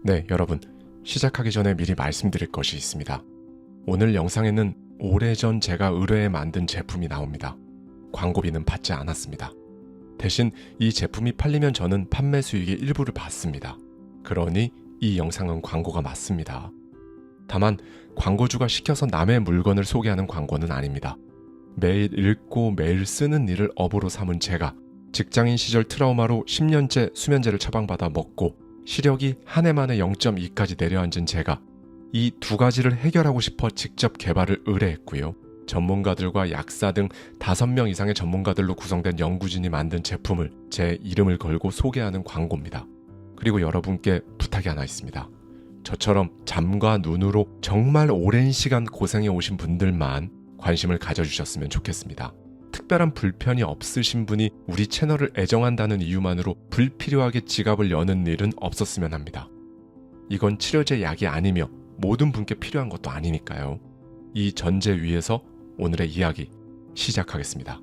네, 여러분. 시작하기 전에 미리 말씀드릴 것이 있습니다. 오늘 영상에는 오래전 제가 의뢰해 만든 제품이 나옵니다. 광고비는 받지 않았습니다. 대신 이 제품이 팔리면 저는 판매 수익의 일부를 받습니다. 그러니 이 영상은 광고가 맞습니다. 다만 광고주가 시켜서 남의 물건을 소개하는 광고는 아닙니다. 매일 읽고 매일 쓰는 일을 업으로 삼은 제가 직장인 시절 트라우마로 10년째 수면제를 처방받아 먹고 시력이 한 해 만에 0.2까지 내려앉은 제가 이 두 가지를 해결하고 싶어 직접 개발을 의뢰했고요. 전문가들과 약사 등 5명 이상의 전문가들로 구성된 연구진이 만든 제품을 제 이름을 걸고 소개하는 광고입니다. 그리고 여러분께 부탁이 하나 있습니다. 저처럼 잠과 눈으로 정말 오랜 시간 고생해 오신 분들만 관심을 가져주셨으면 좋겠습니다. 특별한 불편이 없으신 분이 우리 채널을 애정한다는 이유만으로 불필요하게 지갑을 여는 일은 없었으면 합니다. 이건 치료제 약이 아니며 모든 분께 필요한 것도 아니니까요. 이 전제 위에서 오늘의 이야기 시작하겠습니다.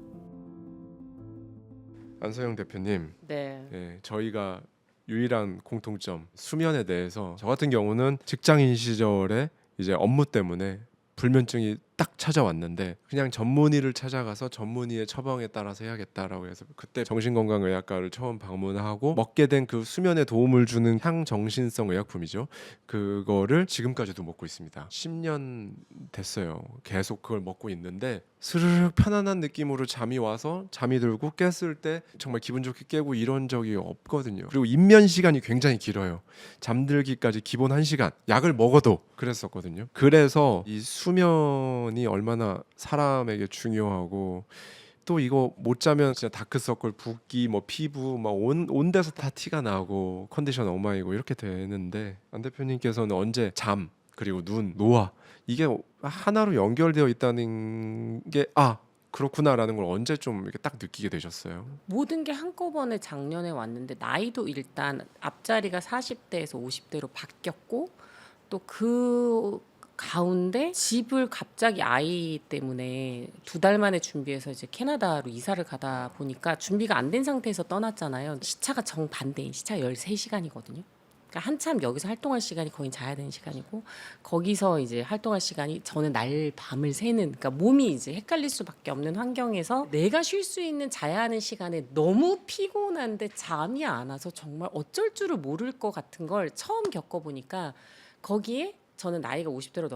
안서영 대표님, 네. 저희가 유일한 공통점 수면에 대해서 저 같은 경우는 직장인 시절에 이제 업무 때문에 불면증이 딱 찾아왔는데 그냥 전문의를 찾아가서 전문의의 처방에 따라서 해야겠다라고 해서 그때 정신건강의학과를 처음 방문하고 먹게 된 그 수면에 도움을 주는 향정신성 의약품이죠. 그거를 지금까지도 먹고 있습니다. 10년 됐어요. 계속 그걸 먹고 있는데 스르륵 편안한 느낌으로 잠이 와서 잠이 들고 깼을 때 정말 기분 좋게 깨고 이런 적이 없거든요. 그리고 입면 시간이 굉장히 길어요. 잠들기까지 기본 1시간, 약을 먹어도 그랬었거든요. 그래서 이 수면이 얼마나 사람에게 중요하고 또 이거 못 자면 진짜 다크서클, 붓기, 뭐 피부 막 온 데서 다 티가 나고 컨디션 엉망이고 이렇게 되는데 안 대표님께서는 언제 잠 그리고 눈, 노화 이게 하나로 연결되어 있다는 게 그렇구나라는 걸 언제 좀 이렇게 딱 느끼게 되셨어요? 모든 게 한꺼번에 작년에 왔는데 나이도 일단 앞자리가 40대에서 50대로 바뀌었고 또 그 가운데 집을 갑자기 아이 때문에 2달 만에 준비해서 이제 캐나다로 이사를 가다 보니까 준비가 안 된 상태에서 떠났잖아요. 시차가 정반대인 시차 13시간이거든요. 그러니까 한참 여기서 활동할 시간이 거의 자야 되는 시간이고 거기서 이제 활동할 시간이 저는 날 밤을 새는 그러니까 몸이 이제 헷갈릴 수밖에 없는 환경에서 내가 쉴 수 있는 자야 하는 시간에 너무 피곤한데 잠이 안 와서 정말 어쩔 줄을 모를 것 같은 걸 처음 겪어보니까 거기에 저는 나이가 50대로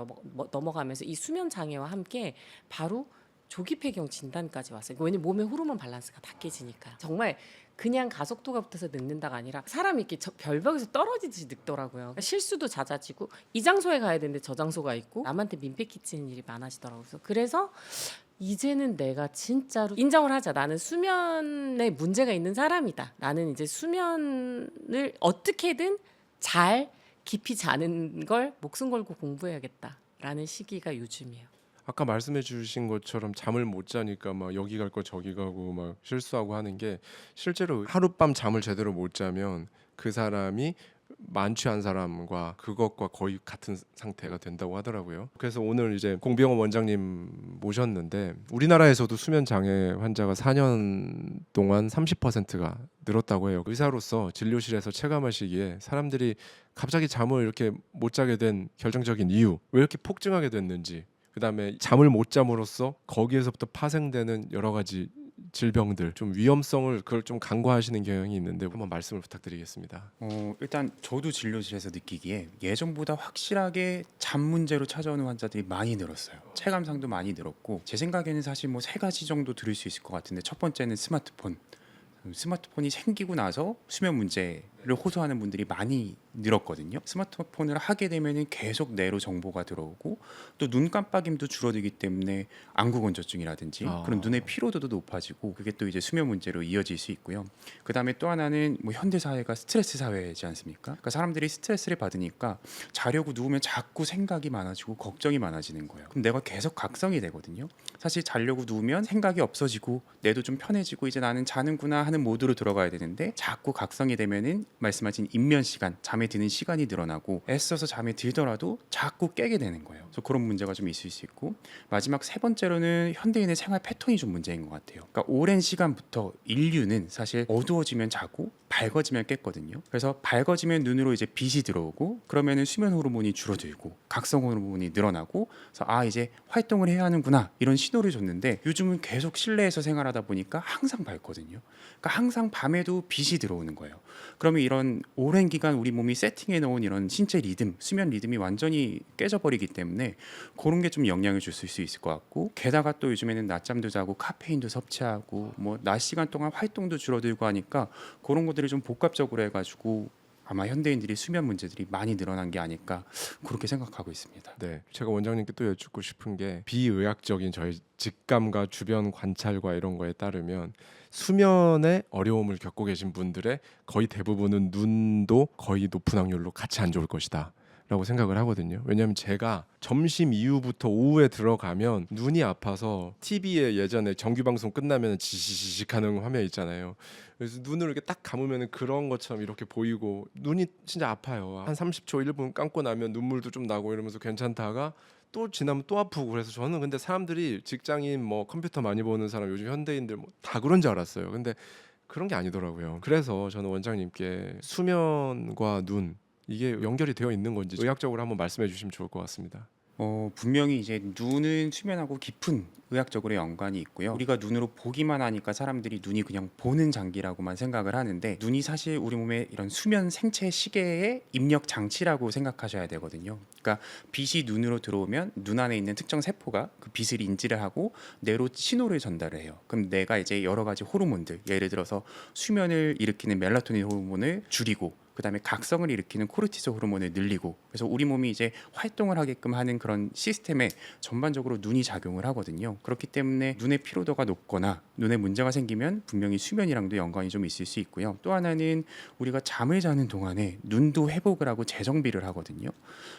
넘어가면서 이 수면 장애와 함께 바로 조기 폐경 진단까지 왔어요. 왜냐면 몸의 호르몬 밸런스가 다 깨지니까. 정말 그냥 가속도가 붙어서 늙는다가 아니라 사람이 이렇게 별벽에서 떨어지듯이 늙더라고요. 그러니까 실수도 잦아지고 이 장소에 가야 되는데 저 장소가 있고 남한테 민폐 끼치는 일이 많아지더라고요. 그래서 이제는 내가 진짜로 인정을 하자. 나는 수면에 문제가 있는 사람이다. 나는 이제 수면을 어떻게든 잘 깊이 자는 걸 목숨 걸고 공부해야겠다라는 시기가 요즘이에요. 아까 말씀해 주신 것처럼 잠을 못 자니까 막 여기 갈 거 저기 가고 막 실수하고 하는 게 실제로 하룻밤 잠을 제대로 못 자면 그 사람이 만취한 사람과 그것과 거의 같은 상태가 된다고 하더라고요. 그래서 오늘 이제 공병원 원장님 모셨는데 우리나라에서도 수면 장애 환자가 4년 동안 30%가 늘었다고 해요. 의사로서 진료실에서 체감하시기에 사람들이 갑자기 잠을 이렇게 못 자게 된 결정적인 이유, 왜 이렇게 폭증하게 됐는지, 그다음에 잠을 못 잠으로써 거기에서부터 파생되는 여러 가지 질병들, 좀 위험성을 그걸 좀 간과하시는 경향이 있는데 한번 말씀을 부탁드리겠습니다. 일단 저도 진료실에서 느끼기에 예전보다 확실하게 잠 문제로 찾아오는 환자들이 많이 늘었어요. 체감상도 많이 늘었고 제 생각에는 사실 뭐 3가지 정도 들을 수 있을 것 같은데 첫 번째는 스마트폰이 생기고 나서 수면 문제를 호소하는 분들이 많이 늘었거든요. 스마트폰을 하게 되면 계속 뇌로 정보가 들어오고 또 눈 깜빡임도 줄어들기 때문에 안구건조증이라든지 그런 눈의 피로도도 높아지고 그게 또 이제 수면 문제로 이어질 수 있고요. 그 다음에 또 하나는 뭐 현대 사회가 스트레스 사회이지 않습니까? 그러니까 사람들이 스트레스를 받으니까 자려고 누우면 자꾸 생각이 많아지고 걱정이 많아지는 거예요. 그럼 내가 계속 각성이 되거든요. 사실 자려고 누우면 생각이 없어지고 뇌도 좀 편해지고 이제 나는 자는구나 하는 모드로 들어가야 되는데 자꾸 각성이 되면은 말씀하신 입면 시간, 잠에 드는 시간이 늘어나고 애써서 잠에 들더라도 자꾸 깨게 되는 거예요. 그래서 그런 문제가 좀 있을 수 있고, 마지막 세 번째로는 현대인의 생활 패턴이 좀 문제인 것 같아요. 그러니까 오랜 시간부터 인류는 사실 어두워지면 자고 밝아지면 깼거든요. 그래서 밝아지면 눈으로 이제 빛이 들어오고, 그러면은 수면 호르몬이 줄어들고 각성 호르몬이 늘어나고, 그래서 이제 활동을 해야 하는구나 이런 신호를 줬는데, 요즘은 계속 실내에서 생활하다 보니까 항상 밝거든요. 그러니까 항상 밤에도 빛이 들어오는 거예요. 그러면 이런 오랜 기간 우리 몸이 세팅해 놓은 이런 신체 리듬, 수면 리듬이 완전히 깨져버리기 때문에 그런 게 좀 영향을 줄 수 있을 것 같고, 게다가 또 요즘에는 낮잠도 자고 카페인도 섭취하고 뭐 낮 시간 동안 활동도 줄어들고 하니까 그런 것들이 좀 복합적으로 해가지고 아마 현대인들이 수면 문제들이 많이 늘어난 게 아닐까, 그렇게 생각하고 있습니다. 네, 제가 원장님께 또 여쭙고 싶은 게, 비의학적인 저희 직감과 주변 관찰과 이런 거에 따르면 수면에 어려움을 겪고 계신 분들의 거의 대부분은 눈도 거의 높은 확률로 같이 안 좋을 것이다 라고 생각을 하거든요. 왜냐하면 제가 점심 이후부터 오후에 들어가면 눈이 아파서 TV에 예전에 정규방송 끝나면 지지직 하는 화면 있잖아요. 그래서 눈을 이렇게 딱 감으면 그런 것처럼 이렇게 보이고 눈이 진짜 아파요. 한 30초 1분 감고 나면 눈물도 좀 나고 이러면서 괜찮다가 또 지나면 또 아프고. 그래서 저는 근데 사람들이 직장인 뭐 컴퓨터 많이 보는 사람, 요즘 현대인들 뭐 다 그런 줄 알았어요. 근데 그런 게 아니더라고요. 그래서 저는 원장님께 수면과 눈, 이게 연결이 되어 있는 건지 의학적으로 한번 말씀해 주시면 좋을 것 같습니다. 분명히 이제 눈은 수면하고 깊은 의학적으로 연관이 있고요. 우리가 눈으로 보기만 하니까 사람들이 눈이 그냥 보는 장기라고만 생각을 하는데, 눈이 사실 우리 몸의 이런 수면 생체 시계의 입력 장치라고 생각하셔야 되거든요. 그러니까 빛이 눈으로 들어오면 눈 안에 있는 특정 세포가 그 빛을 인지를 하고 뇌로 신호를 전달을 해요. 그럼 뇌가 이제 여러 가지 호르몬들, 예를 들어서 수면을 일으키는 멜라토닌 호르몬을 줄이고, 그다음에 각성을 일으키는 코르티솔 호르몬을 늘리고, 그래서 우리 몸이 이제 활동을 하게끔 하는 그런 시스템에 전반적으로 눈이 작용을 하거든요. 그렇기 때문에 눈의 피로도가 높거나 눈에 문제가 생기면 분명히 수면이랑도 연관이 좀 있을 수 있고요. 또 하나는 우리가 잠을 자는 동안에 눈도 회복을 하고 재정비를 하거든요.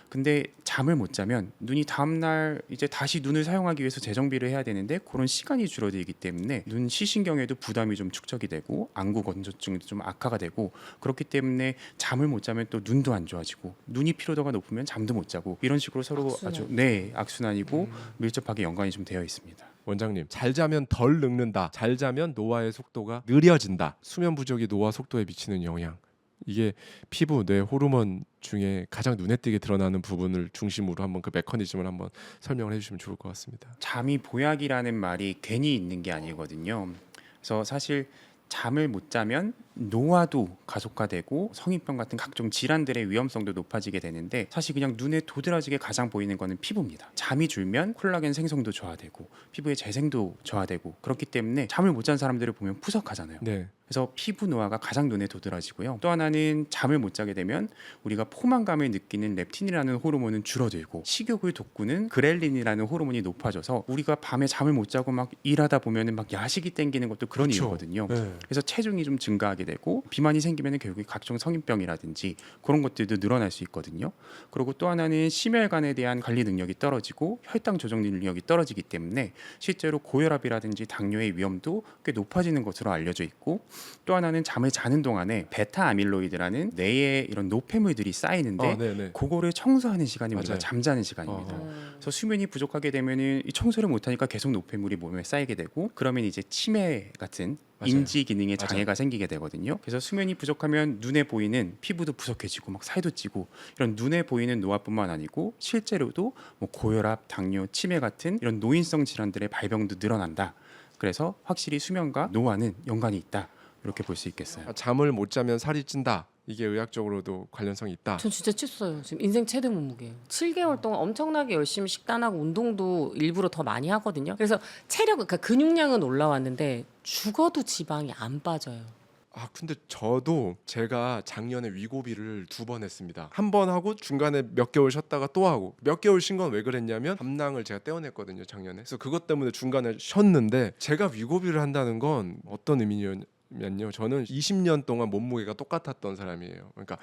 근데 잠을 못 자면 눈이 다음날 이제 다시 눈을 사용하기 위해서 재정비를 해야 되는데, 그런 시간이 줄어들기 때문에 눈 시신경에도 부담이 좀 축적이 되고 안구 건조증도 좀 악화가 되고, 그렇기 때문에 잠을 못 자면 또 눈도 안 좋아지고, 눈이 피로도가 높으면 잠도 못 자고, 이런 식으로 서로 악순환. 아주 악순환이고 밀접하게 연관이 좀 되어 있습니다. 원장님, 잘 자면 덜 늙는다, 잘 자면 노화의 속도가 느려진다, 수면 부족이 노화 속도에 미치는 영향, 이게 피부, 뇌, 호르몬 중에 가장 눈에 띄게 드러나는 부분을 중심으로 한번 그 메커니즘을 한번 설명을 해주시면 좋을 것 같습니다. 잠이 보약이라는 말이 괜히 있는 게 아니거든요. 그래서 사실 잠을 못 자면 노화도 가속화되고 성인병 같은 각종 질환들의 위험성도 높아지게 되는데, 사실 그냥 눈에 도드라지게 가장 보이는 거는 피부입니다. 잠이 줄면 콜라겐 생성도 저하되고 피부의 재생도 저하되고, 그렇기 때문에 잠을 못 잔 사람들을 보면 푸석하잖아요. 네, 그래서 피부 노화가 가장 눈에 도드라지고요. 또 하나는 잠을 못 자게 되면 우리가 포만감을 느끼는 렙틴이라는 호르몬은 줄어들고, 식욕을 돋구는 그렐린이라는 호르몬이 높아져서 우리가 밤에 잠을 못 자고 막 일하다 보면은 막 야식이 땡기는 것도 그런 그렇죠. 이유거든요. 네. 그래서 체중이 좀 증가하게 되고, 비만이 생기면 결국에 각종 성인병이라든지 그런 것들도 늘어날 수 있거든요. 그리고 또 하나는 심혈관에 대한 관리 능력이 떨어지고 혈당 조정 능력이 떨어지기 때문에 실제로 고혈압이라든지 당뇨의 위험도 꽤 높아지는 것으로 알려져 있고, 또 하나는 잠을 자는 동안에 베타 아밀로이드라는 뇌에 이런 노폐물들이 쌓이는데, 네네. 그거를 청소하는 시간이 우리가 맞아요. 잠자는 시간입니다. 어. 그래서 수면이 부족하게 되면은 이 청소를 못하니까 계속 노폐물이 몸에 쌓이게 되고, 그러면 이제 치매 같은 맞아요. 인지 기능에 맞아요. 장애가 생기게 되거든요. 그래서 수면이 부족하면 눈에 보이는 피부도 부족해지고 막 살도 찌고, 이런 눈에 보이는 노화뿐만 아니고 실제로도 뭐 고혈압, 당뇨, 치매 같은 이런 노인성 질환들의 발병도 늘어난다. 그래서 확실히 수면과 노화는 연관이 있다, 이렇게 볼 수 있겠어요. 잠을 못 자면 살이 찐다, 이게 의학적으로도 관련성이 있다. 전 진짜 쪘어요. 지금 인생 최대 몸무게예요. 7개월 동안 엄청나게 열심히 식단하고 운동도 일부러 더 많이 하거든요. 그래서 체력은, 그러니까 근육량은 올라왔는데 죽어도 지방이 안 빠져요. 근데 저도 제가 작년에 위고비를 2번 했습니다. 한 번 하고 중간에 몇 개월 쉬었다가 또 하고, 몇 개월 쉰 건 왜 그랬냐면 담낭을 제가 떼어냈거든요, 작년에. 그래서 그것 때문에 중간에 쉬었는데, 제가 위고비를 한다는 건 어떤 의미냐면요, 저는 20년 동안 몸무게가 똑같았던 사람이에요. 그러니까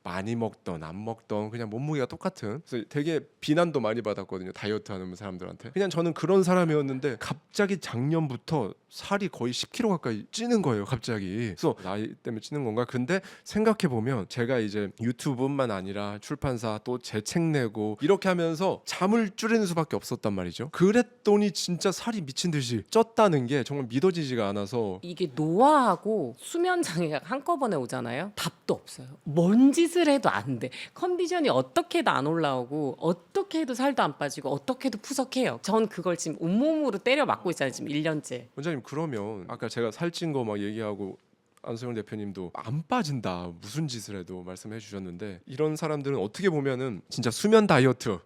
많이 먹던 안 먹던 그냥 몸무게가 똑같은, 그래서 되게 비난도 많이 받았거든요, 다이어트 하는 사람들한테. 그냥 저는 그런 사람이었는데 갑자기 작년부터 살이 거의 10kg 가까이 찌는 거예요, 갑자기. 그래서 나이 때문에 찌는 건가? 근데 생각해 보면 제가 이제 유튜브뿐만 아니라 출판사 또 제 책 내고 이렇게 하면서 잠을 줄이는 수밖에 없었단 말이죠. 그랬더니 진짜 살이 미친 듯이 쪘다는 게 정말 믿어지지가 않아서. 이게 노화하고 수면 장애가 한꺼번에 오잖아요. 답도 없어요. 뭔 짓을 해도 안 돼. 컨디션이 어떻게 해도 안 올라오고 어떻게 해도 살도 안 빠지고 어떻게 해도 푸석해요. 전 그걸 지금 온몸으로 때려 맞고 있잖아요. 지금 1년째. 원장님, 그러면 아까 제가 살찐 거 막 얘기하고 안소영 대표님도 안 빠진다 무슨 짓을 해도 말씀해 주셨는데, 이런 사람들은 어떻게 보면은 진짜 수면 다이어트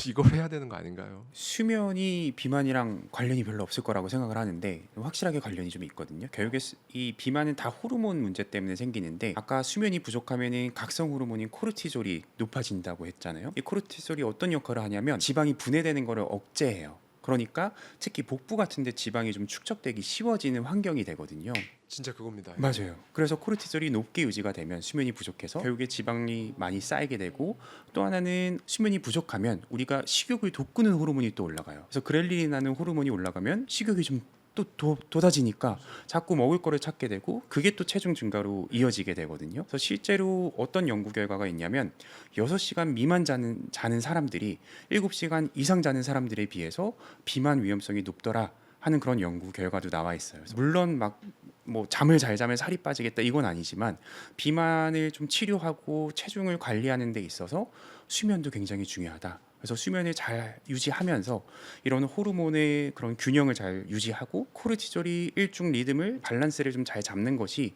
이걸 해야 되는 거 아닌가요? 수면이 비만이랑 관련이 별로 없을 거라고 생각을 하는데 확실하게 관련이 좀 있거든요. 결국에 이 비만은 다 호르몬 문제 때문에 생기는데, 아까 수면이 부족하면은 각성 호르몬인 코르티졸이 높아진다고 했잖아요. 이 코르티졸이 어떤 역할을 하냐면 지방이 분해되는 거를 억제해요. 그러니까 특히 복부 같은 데 지방이 좀 축적되기 쉬워지는 환경이 되거든요. 진짜 그겁니다. 맞아요. 그래서 코르티졸이 높게 유지가 되면 수면이 부족해서 결국에 지방이 많이 쌓이게 되고, 또 하나는 수면이 부족하면 우리가 식욕을 돋구는 호르몬이 또 올라가요. 그래서 그렐린이라는 호르몬이 올라가면 식욕이 좀 또 돋아지니까 자꾸 먹을 거를 찾게 되고, 그게 또 체중 증가로 이어지게 되거든요. 그래서 실제로 어떤 연구 결과가 있냐면 6시간 미만 자는 사람들이 7시간 이상 자는 사람들에 비해서 비만 위험성이 높더라 하는 그런 연구 결과도 나와 있어요. 물론 막 뭐 잠을 잘 자면 살이 빠지겠다 이건 아니지만, 비만을 좀 치료하고 체중을 관리하는 데 있어서 수면도 굉장히 중요하다. 그래서 수면을 잘 유지하면서 이런 호르몬의 그런 균형을 잘 유지하고 코르티졸이 일중 리듬을 밸런스를 좀 잘 잡는 것이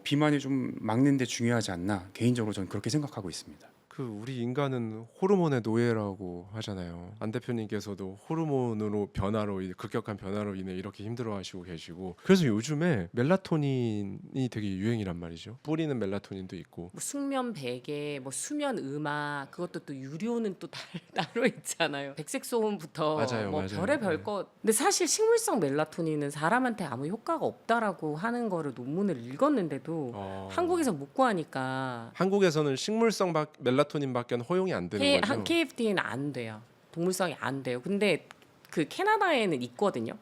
비만을 좀 막는 데 중요하지 않나, 개인적으로 저는 그렇게 생각하고 있습니다. 그 우리 인간은 호르몬의 노예라고 하잖아요. 안 대표님께서도 호르몬으로 급격한 변화로 인해 이렇게 힘들어하시고 계시고, 그래서 요즘에 멜라토닌이 되게 유행이란 말이죠. 뿌리는 멜라토닌도 있고. 뭐 숙면 베개, 뭐 수면 음악, 그것도 또 유료는 또 따로 있잖아요. 백색 소음부터 맞아요, 뭐 맞아요. 별의별 네. 거. 근데 사실 식물성 멜라토닌은 사람한테 아무 효과가 없다라고 하는 거를 논문을 읽었는데도 한국에서 못 구하니까 한국에서는 식물성 멜라토닌밖에 허용이 안 되는 거죠. KFD는 안 돼요. 동물성이 안 돼요. 근데 그 캐나다에는 있거든요.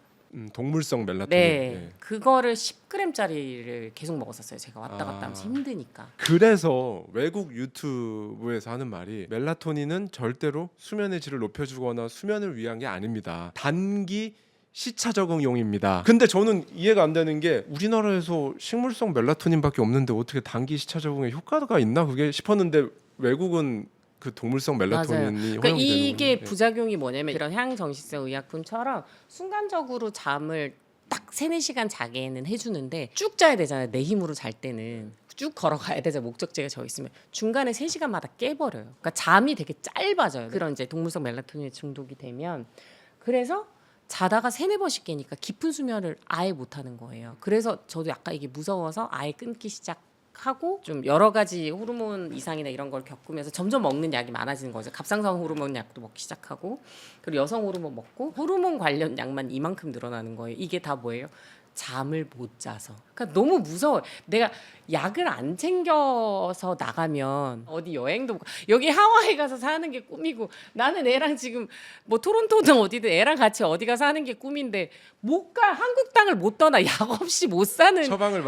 동물성 멜라토닌. 네, 예. 그거를 10g짜리를 계속 먹었었어요. 제가 왔다 갔다 하면서 힘드니까. 그래서 외국 유튜브에서 하는 말이, 멜라토닌은 절대로 수면의 질을 높여주거나 수면을 위한 게 아닙니다. 단기 시차 적응용입니다. 근데 저는 이해가 안 되는 게, 우리나라에서 식물성 멜라토닌밖에 없는데 어떻게 단기 시차 적응에 효과가 있나 그게 싶었는데, 외국은 그 동물성 멜라토닌이 그러니까 허용이 되는 이게 거예요. 부작용이 뭐냐면, 이런 향정신성 의약품처럼 순간적으로 잠을 딱 3-4시간 자게는 해주는데 쭉 자야 되잖아요. 내 힘으로 잘 때는 쭉 걸어가야 되죠. 목적지가 저 있으면 중간에 3시간마다 깨버려요. 그러니까 잠이 되게 짧아져요. 그런 이제 동물성 멜라토닌에 중독이 되면. 그래서 자다가 3-4번씩 깨니까 깊은 수면을 아예 못하는 거예요. 그래서 저도 약간 이게 무서워서 아예 끊기 시작하고, 좀 여러 가지 호르몬 이상이나 이런 걸 겪으면서 점점 먹는 약이 많아지는 거죠. 갑상선 호르몬 약도 먹기 시작하고, 그리고 여성 호르몬 먹고, 호르몬 관련 약만 이만큼 늘어나는 거예요. 이게 다 뭐예요? 잠을 못 자서. 그러니까 너무 무서워요. 내가 약을 안 챙겨서 나가면 어디 여행도 못 가. 여기 하와이 가서 사는 게 꿈이고, 나는 애랑 지금 뭐 토론토든 어디든 애랑 같이 어디 가서 사는 게 꿈인데 못 가. 한국 땅을 못 떠나. 약 없이 못 사는, 처방을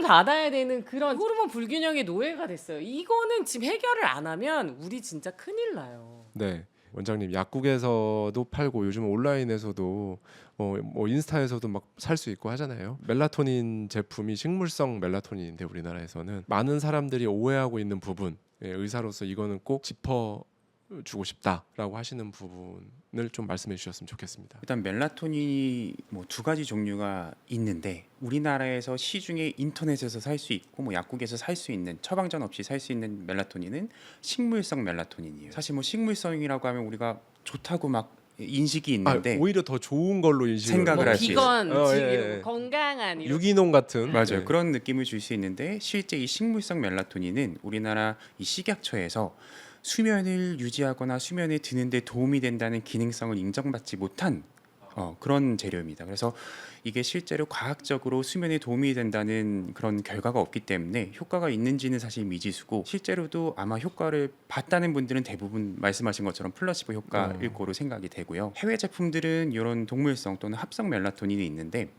받아야 되는 그런 호르몬 불균형의 노예가 됐어요. 이거는 지금 해결을 안 하면 우리 진짜 큰일 나요. 네. 원장님, 약국에서도 팔고 요즘 온라인에서도 뭐 인스타에서도 막 살 수 있고 하잖아요. 멜라토닌 제품이 식물성 멜라토닌인데, 우리나라에서는 많은 사람들이 오해하고 있는 부분, 의사로서 이거는 꼭 짚어주고 싶다라고 하시는 부분을 좀 말씀해 주셨으면 좋겠습니다. 일단 멜라토닌이 뭐 2가지 종류가 있는데, 우리나라에서 시중에 인터넷에서 살 수 있고 뭐 약국에서 살 수 있는, 처방전 없이 살 수 있는 멜라토닌은 식물성 멜라토닌이에요. 사실 뭐 식물성이라고 하면 우리가 좋다고 막 인식이 있는데, 오히려 더 좋은 걸로 생각을 할 수 있어요. 비건, 예. 건강한 이런. 유기농 같은. 맞아요. 네. 그런 느낌을 줄 수 있는데, 실제 이 식물성 멜라토닌은 우리나라 이 식약처에서 수면을 유지하거나 수면에 드는 데 도움이 된다는 기능성을 인정받지 못한 그런 재료입니다. 그래서 이게 실제로 과학적으로 수면에 도움이 된다는 그런 결과가 없기 때문에 효과가 있는지는 사실 미지수고, 실제로도 아마 효과를 봤다는 분들은 대부분 말씀하신 것처럼 플라시보 효과일 거로 생각이 되고요. 해외 제품들은 이런 동물성 또는 합성 멜라토닌이 있는데,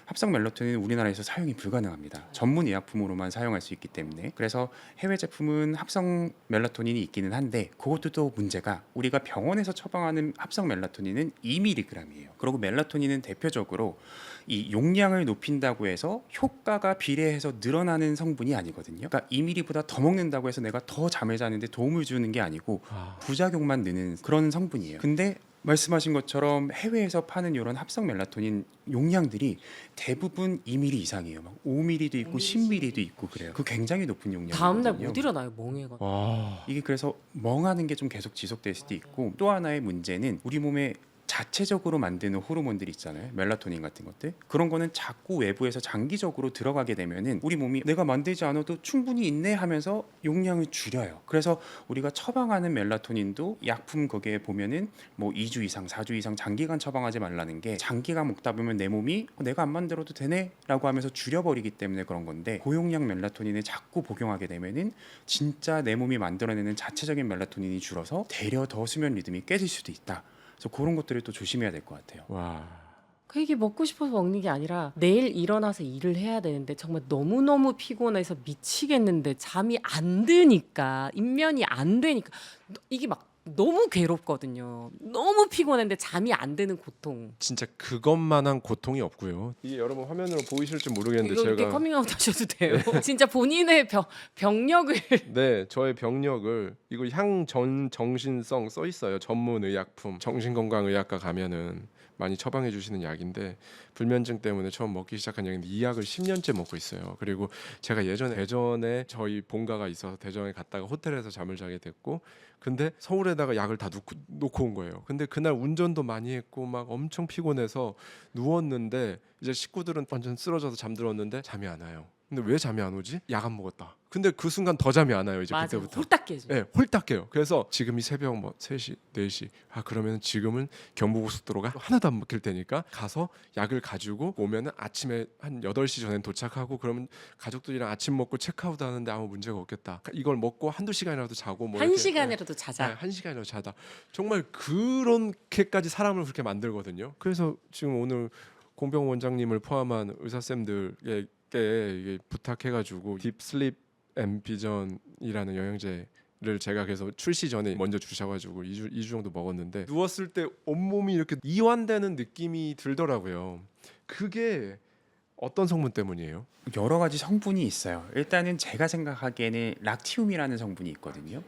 합성 멜라토닌은 우리나라에서 사용이 불가능합니다. 전문 의약품으로만 사용할 수 있기 때문에. 그래서 해외 제품은 합성 멜라토닌이 있기는 한데, 그것도 또 문제가, 우리가 병원에서 처방하는 합성 멜라토닌은 2mg이에요. 그리고 멜라토닌은 대표적으로 이 용량을 높인다고 해서 효과가 비례해서 늘어나는 성분이 아니거든요. 그러니까 2mg보다 더 먹는다고 해서 내가 더 잠을 자는데 도움을 주는 게 아니고 부작용만 느는 그런 성분이에요. 근데 말씀하신 것처럼 해외에서 파는 이런 합성 멜라토닌 용량들이 대부분 2mg 이상이에요. 막 5mg도 있고 10mg도 있고 그래요. 그 굉장히 높은 용량이거든요. 다음날 못 일어나요, 멍해가. 와. 이게 그래서 멍하는 게 좀 계속 지속될 수도 있고, 또 하나의 문제는 우리 몸에 자체적으로 만드는 호르몬들 있잖아요. 멜라토닌 같은 것들. 그런 거는 자꾸 외부에서 장기적으로 들어가게 되면은 우리 몸이 내가 만들지 않아도 충분히 있네 하면서 용량을 줄여요. 그래서 우리가 처방하는 멜라토닌도 약품 거기에 보면은 뭐 2주 이상, 4주 이상 장기간 처방하지 말라는 게, 장기간 먹다 보면 내 몸이 내가 안 만들어도 되네 라고 하면서 줄여버리기 때문에 그런 건데, 고용량 멜라토닌을 자꾸 복용하게 되면은 진짜 내 몸이 만들어내는 자체적인 멜라토닌이 줄어서 되려 더 수면 리듬이 깨질 수도 있다. 그래서 그런 것들을 또 조심해야 될 것 같아요. 와. 그 이게 먹고 싶어서 먹는 게 아니라 내일 일어나서 일을 해야 되는데 정말 너무너무 피곤해서 미치겠는데 잠이 안 드니까, 입면이 안 되니까 이게 막 너무 괴롭거든요. 너무 피곤한데 잠이 안 드는 고통. 진짜 그것만한 고통이 없고요. 이게 여러분 화면으로 보이실지 모르겠는데 이거 이렇게 제가 커밍아웃 하셔도 돼요. 진짜 본인의 병력을 네, 저의 병력을 이거 향전정신성 써 있어요. 전문 의약품 정신건강의학과 가면은 많이 처방해 주시는 약인데, 불면증 때문에 처음 먹기 시작한 약인데 이 약을 10년째 먹고 있어요. 그리고 제가 예전에 대전에 저희 본가가 있어서 대전에 갔다가 호텔에서 잠을 자게 됐고, 근데 서울에다가 약을 다 놓고 온 거예요. 근데 그날 운전도 많이 했고 막 엄청 피곤해서 누웠는데, 이제 식구들은 완전 쓰러져서 잠들었는데 잠이 안 와요. 근데 왜 잠이 안 오지? 약 안 먹었다. 근데 그 순간 더 잠이 안 와요. 이제 맞아, 그때부터. 홀딱 깨져. 네, 홀딱 깨요. 그래서 지금이 새벽 뭐 3시, 4시. 그러면 지금은 경부고속도로가 하나도 안 막힐 테니까 가서 약을 가지고 오면은 아침에 한 8시 전에 도착하고, 그러면 가족들이랑 아침 먹고 체크아웃 하는데 아무 문제가 없겠다. 이걸 먹고 한두 시간이라도 자고 뭐 한 이렇게, 시간이라도 자자. 네, 한 시간이라도 자다. 정말 그렇게까지 사람을 그렇게 만들거든요. 그래서 지금 오늘 공병 원장님을 포함한 의사쌤들에게 이게 부탁해가지고 딥슬립 앰비전이라는 영양제를 제가 그래서 출시 전에 먼저 주셔가지고 2주 정도 먹었는데, 누웠을 때 온몸이 이렇게 이완되는 느낌이 들더라고요. 그게 어떤 성분 때문이에요? 여러 가지 성분이 있어요. 일단은 제가 생각하기에는 락티움이라는 성분이 있거든요.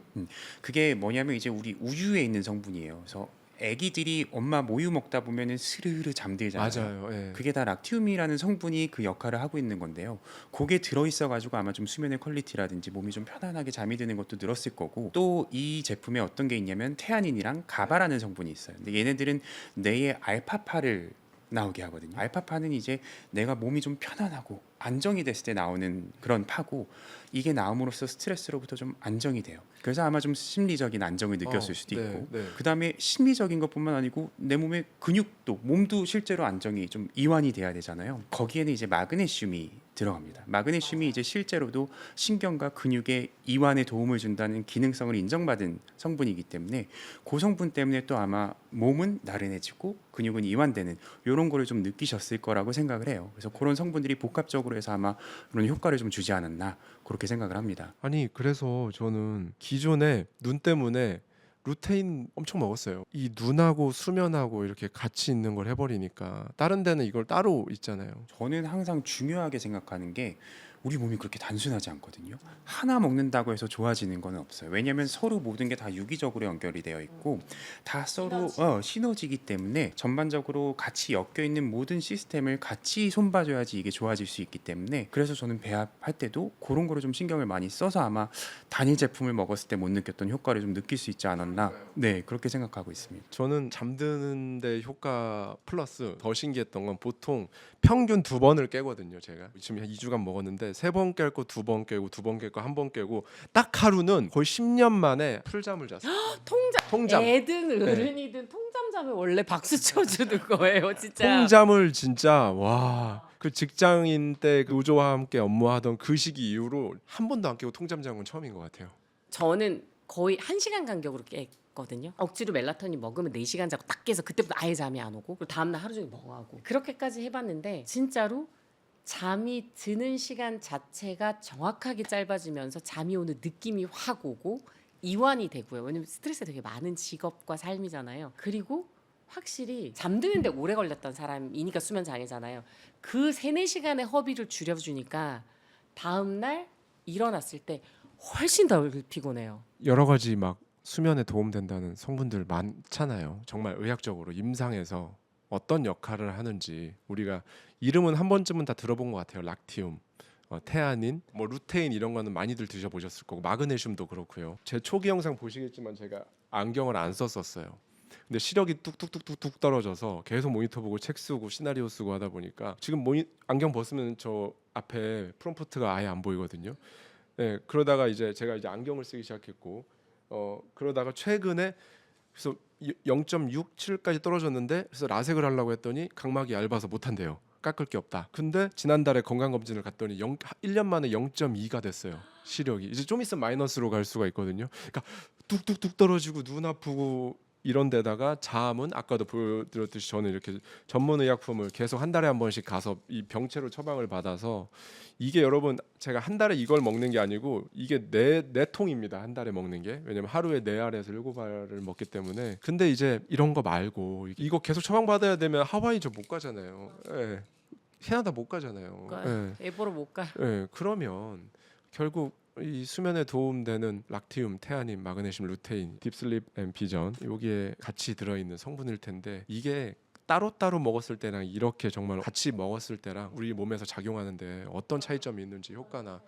그게 뭐냐면 이제 우리 우유에 있는 성분이에요. 그래서 아기들이 엄마 모유 먹다 보면은 스르르 잠들잖아요. 맞아요. 예. 그게 다 락티움이라는 성분이 그 역할을 하고 있는 건데요. 그게 들어있어가지고 아마 좀 수면의 퀄리티라든지 몸이 좀 편안하게 잠이 드는 것도 늘었을 거고, 또 이 제품에 어떤 게 있냐면 테아닌이랑 가바라는 성분이 있어요. 근데 얘네들은 뇌의 알파파를 나오게 하거든요. 알파파는 이제 내가 몸이 좀 편안하고 안정이 됐을 때 나오는 그런 파고, 이게 나옴으로써 스트레스로부터 좀 안정이 돼요. 그래서 아마 좀 심리적인 안정을 느꼈을 수도 네, 있고, 네. 그다음에 심리적인 것뿐만 아니고 내 몸의 근육도, 몸도 실제로 안정이 좀 이완이 돼야 되잖아요. 거기에는 이제 마그네슘이 들어갑니다. 마그네슘이 이제 실제로도 신경과 근육의 이완에 도움을 준다는 기능성을 인정받은 성분이기 때문에, 그 성분 때문에 또 아마 몸은 나른해지고 근육은 이완되는 이런 거를 좀 느끼셨을 거라고 생각을 해요. 그래서 그런 성분들이 복합적으로 해서 아마 그런 효과를 좀 주지 않았나, 그렇게 생각을 합니다. 아니, 그래서 저는 기존에 눈 때문에 루테인 엄청 먹었어요. 이 눈하고 수면하고 이렇게 같이 있는 걸 해버리니까. 다른 데는 이걸 따로 있잖아요. 저는 항상 중요하게 생각하는 게, 우리 몸이 그렇게 단순하지 않거든요. 하나 먹는다고 해서 좋아지는 건 없어요. 왜냐하면 서로 모든 게 다 유기적으로 연결이 되어 있고 다 서로 시너지이기 때문에 전반적으로 같이 엮여 있는 모든 시스템을 같이 손봐줘야지 이게 좋아질 수 있기 때문에, 그래서 저는 배합할 때도 그런 거를 좀 신경을 많이 써서 아마 단일 제품을 먹었을 때 못 느꼈던 효과를 좀 느낄 수 있지 않았나, 네, 그렇게 생각하고 있습니다. 저는 잠드는데 효과 플러스 더 신기했던 건, 보통 평균 2번을 깨거든요. 제가 지금 한 2주간 먹었는데 하는데 3번 깰 거 2번 깨고 2번 깰 거 1번 깨고 딱 하루는 거의 10년 만에 풀잠을 잤어요. 통잠. 애든 어른이든 통잠 자면 원래 박수 쳐주는 거예요, 진짜. 통잠을 진짜 와. 그 직장인 때 노조와 함께 업무하던 그 시기 이후로 한 번도 안 깨고 통잠 잔 건 처음인 것 같아요. 저는 거의 1시간 간격으로 깼거든요. 억지로 멜라토닌 먹으면 4시간 자고 딱 깨서 그때부터 아예 잠이 안 오고 그리고 다음날 하루 종일 멍하고 그렇게까지 해봤는데 진짜로 잠이 드는 시간 자체가 정확하게 짧아지면서 잠이 오는 느낌이 확 오고 이완이 되고요. 왜냐면 스트레스가 되게 많은 직업과 삶이잖아요. 그리고 확실히 잠드는데 오래 걸렸던 사람이니까 수면 장애잖아요. 그 3-4시간의 허비를 줄여주니까 다음날 일어났을 때 훨씬 덜 피곤해요. 여러 가지 막 수면에 도움된다는 성분들 많잖아요. 정말 의학적으로 임상에서 어떤 역할을 하는지 우리가 이름은 한 번쯤은 다 들어본 것 같아요. 락티움, 테아닌, 뭐 루테인 이런 거는 많이들 드셔보셨을 거고 마그네슘도 그렇고요. 제 초기 영상 보시겠지만 제가 안경을 안 썼었어요. 근데 시력이 뚝뚝뚝뚝뚝 떨어져서 계속 모니터 보고 책 쓰고 시나리오 쓰고 하다 보니까 지금 안경 벗으면 저 앞에 프롬프트가 아예 안 보이거든요. 네, 그러다가 이제 제가 이제 안경을 쓰기 시작했고 그러다가 최근에 그래서 0.67까지 떨어졌는데 그래서 라섹을 하려고 했더니 각막이 얇아서 못 한대요. 깎을 게 없다. 근데 지난달에 건강검진을 갔더니 1년 만에 0.2가 됐어요. 시력이. 이제 좀 있으면 마이너스로 갈 수가 있거든요. 그러니까 뚝뚝뚝 떨어지고 눈 아프고 이런 데다가 잠은 아까도 보여드렸듯이 저는 이렇게 전문 의약품을 계속 한 달에 한 번씩 가서 이 병채로 처방을 받아서 이게 여러분 제가 한 달에 이걸 먹는 게 아니고 이게 네 통입니다. 한 달에 먹는 게. 왜냐면 하루에 4알에서 7알을 먹기 때문에. 근데 이제 이런 거 말고 이거 계속 처방 받아야 되면 하와이 저 못 가잖아요. 예. 캐나다 못 가잖아요. 예. 에보로 못 가요. 예. 그러면 결국 이 수면에 도움되는 락티움, 테아닌, 마그네슘, 루테인, 딥슬립 앤 비전 여기에 같이 들어있는 성분일 텐데 이게 따로따로 먹었을 때랑 이렇게 정말 같이 먹었을 때랑 우리 몸에서 작용하는데 어떤 차이점이 있는지 효과나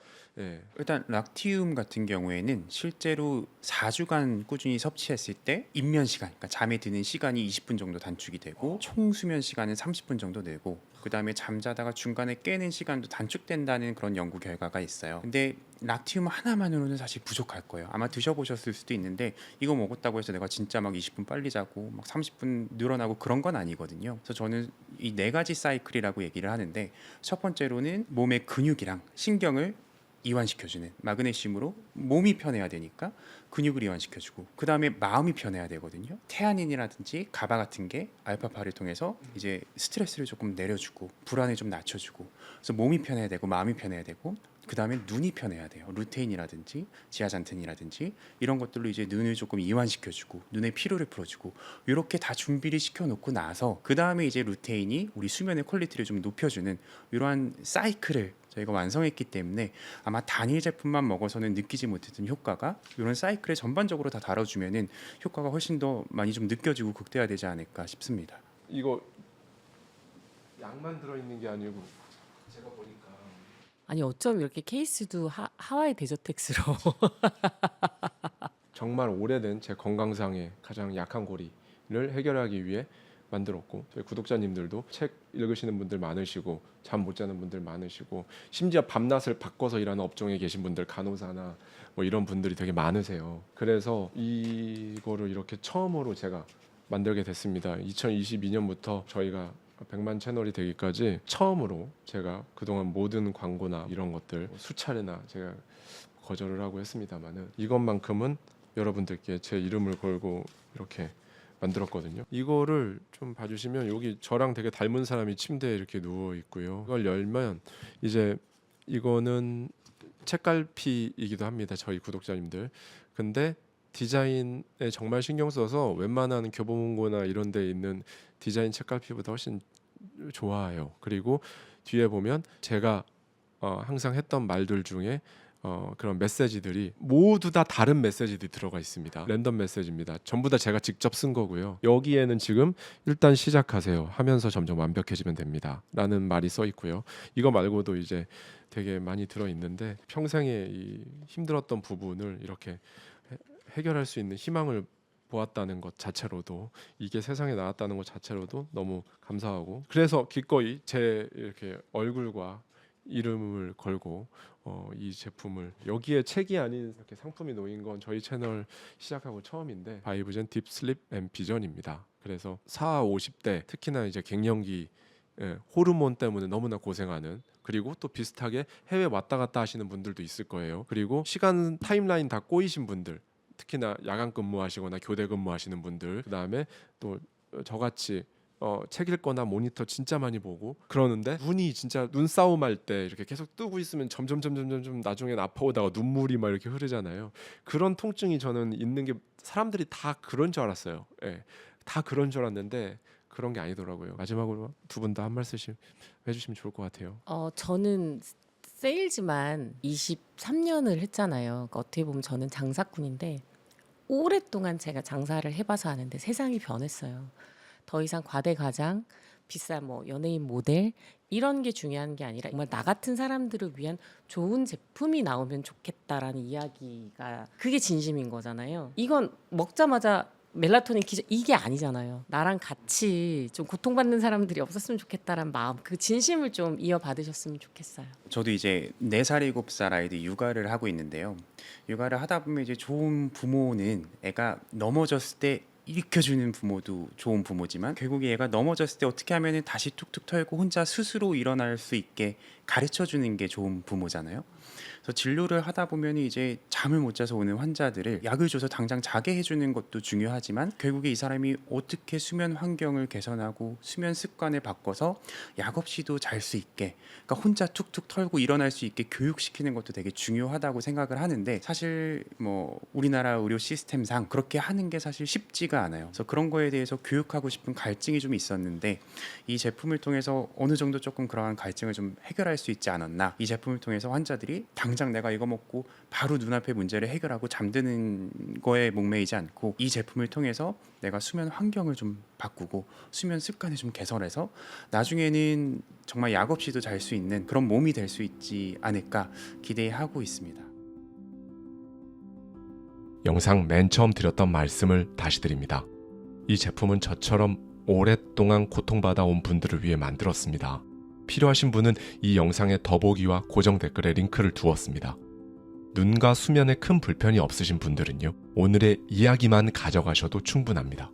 일단 락티움 같은 경우에는 실제로 4주간 꾸준히 섭취했을 때 입면 시간, 그러니까 잠에 드는 시간이 20분 정도 단축이 되고 총 수면 시간은 30분 정도 되고 그다음에 잠자다가 중간에 깨는 시간도 단축된다는 그런 연구 결과가 있어요. 근데 락티움 하나만으로는 사실 부족할 거예요. 아마 드셔보셨을 수도 있는데 이거 먹었다고 해서 내가 진짜 막 20분 빨리 자고 막 30분 늘어나고 그런 건 아니거든요. 그래서 저는 이 4가지 사이클이라고 얘기를 하는데 첫 번째로는 몸의 근육이랑 신경을 이완시켜주는 마그네슘으로 몸이 편해야 되니까 근육을 이완시켜주고 그 다음에 마음이 편해야 되거든요. 테아닌이라든지 가바 같은 게 알파파를 통해서 이제 스트레스를 조금 내려주고 불안을 좀 낮춰주고 그래서 몸이 편해야 되고 마음이 편해야 되고 그 다음에 눈이 편해야 돼요. 루테인이라든지 지아잔틴이라든지 이런 것들로 이제 눈을 조금 이완시켜주고 눈의 피로를 풀어주고 이렇게 다 준비를 시켜놓고 나서 그 다음에 이제 루테인이 우리 수면의 퀄리티를 좀 높여주는 이러한 사이클을 저희가 완성했기 때문에 아마 단일 제품만 먹어서는 느끼지 못했던 효과가 이런 사이클에 전반적으로 다 다뤄주면은 효과가 훨씬 더 많이 좀 느껴지고 극대화되지 않을까 싶습니다. 이거 약만 들어있는 게 아니고 제가 보니까 아니 어쩜 이렇게 케이스도 하와이 데저텍스로 정말 오래된 제 건강상의 가장 약한 고리를 해결하기 위해 만들었고 저희 구독자님들도 책 읽으시는 분들 많으시고 잠 못 자는 분들 많으시고 심지어 밤낮을 바꿔서 일하는 업종에 계신 분들 간호사나 뭐 이런 분들이 되게 많으세요. 그래서 이거를 이렇게 처음으로 제가 만들게 됐습니다. 2022년부터 저희가 100만 채널이 되기까지 처음으로 제가 그동안 모든 광고나 이런 것들 수차례나 제가 거절을 하고 했습니다만은 이것만큼은 여러분들께 제 이름을 걸고 이렇게 만들었거든요. 이거를 좀 봐주시면 여기 저랑 되게 닮은 사람이 침대에 이렇게 누워 있고요. 이걸 열면 이제 이거는 책갈피이기도 합니다. 저희 구독자님들. 근데 디자인에 정말 신경 써서 웬만한 교보문고나 이런 데 있는 디자인 책갈피보다 훨씬 좋아요. 그리고 뒤에 보면 제가 항상 했던 말들 중에 그런 메시지들이 모두 다 다른 메시지들이 들어가 있습니다. 랜덤 메시지입니다. 전부 다 제가 직접 쓴 거고요. 여기에는 지금 일단 시작하세요 하면서 점점 완벽해지면 됩니다 라는 말이 써 있고요. 이거 말고도 이제 되게 많이 들어 있는데 평생에 이 힘들었던 부분을 이렇게 해결할 수 있는 희망을 보았다는 것 자체로도 이게 세상에 나왔다는 것 자체로도 너무 감사하고 그래서 기꺼이 제 이렇게 얼굴과 이름을 걸고 이 제품을 여기에 책이 아닌 이렇게 상품이 놓인 건 저희 채널 시작하고 처음인데 바이브젠 딥 슬립 앤 비전입니다. 그래서 40, 50대 특히나 이제 갱년기 호르몬 때문에 너무나 고생하는 그리고 또 비슷하게 해외 왔다 갔다 하시는 분들도 있을 거예요. 그리고 시간 타임라인 다 꼬이신 분들 특히나 야간 근무하시거나 교대 근무하시는 분들 그다음에 또 저같이 책 읽거나 모니터 진짜 많이 보고 그러는데 눈이 진짜 눈싸움 할 때 이렇게 계속 뜨고 있으면 점점 나중엔 아파오다가 눈물이 막 이렇게 흐르잖아요. 그런 통증이 저는 있는 게 사람들이 다 그런 줄 알았어요. 예, 다 그런 줄 알았는데 그런 게 아니더라고요. 마지막으로 두 분 다 한 말씀 해주시면 좋을 것 같아요. 저는 세일즈만 23년을 했잖아요. 그러니까 어떻게 보면 저는 장사꾼인데 오랫동안 제가 장사를 해봐서 아는데 세상이 변했어요. 더 이상 과대 과장, 비싼 뭐 연예인 모델 이런 게 중요한 게 아니라 정말 나 같은 사람들을 위한 좋은 제품이 나오면 좋겠다라는 이야기가 그게 진심인 거잖아요. 이건 먹자마자 멜라토닌 기저 이게 아니잖아요. 나랑 같이 좀 고통받는 사람들이 없었으면 좋겠다라는 마음, 그 진심을 좀 이어받으셨으면 좋겠어요. 저도 이제 4살, 7살 아이들 육아를 하고 있는데요. 육아를 하다 보면 이제 좋은 부모는 애가 넘어졌을 때 일으켜주는 부모도 좋은 부모지만 결국에 얘가 넘어졌을 때 어떻게 하면 다시 툭툭 털고 혼자 스스로 일어날 수 있게 가르쳐주는 게 좋은 부모잖아요. 그래서 진료를 하다 보면 이제 잠을 못 자서 오는 환자들을 약을 줘서 당장 자게 해주는 것도 중요하지만 결국에 이 사람이 어떻게 수면 환경을 개선하고 수면 습관을 바꿔서 약 없이도 잘 수 있게 그러니까 혼자 툭툭 털고 일어날 수 있게 교육시키는 것도 되게 중요하다고 생각을 하는데 사실 뭐 우리나라 의료 시스템상 그렇게 하는 게 사실 쉽지가 않아요. 그래서 그런 거에 대해서 교육하고 싶은 갈증이 좀 있었는데 이 제품을 통해서 어느 정도 조금 그러한 갈증을 좀 해결할 수 있지 않았나. 이 제품을 통해서 환자들이 당장 내가 이거 먹고 바로 눈앞의 문제를 해결하고 잠드는 거에 목매이지 않고 이 제품을 통해서 내가 수면 환경을 좀 바꾸고 수면 습관을 좀 개선해서 나중에는 정말 약 없이도 잘 수 있는 그런 몸이 될 수 있지 않을까 기대하고 있습니다. 영상 맨 처음 드렸던 말씀을 다시 드립니다. 이 제품은 저처럼 오랫동안 고통받아 온 분들을 위해 만들었습니다. 필요하신 분은 이 영상의 더보기와 고정 댓글에 링크를 두었습니다. 눈과 수면에 큰 불편이 없으신 분들은요, 오늘의 이야기만 가져가셔도 충분합니다.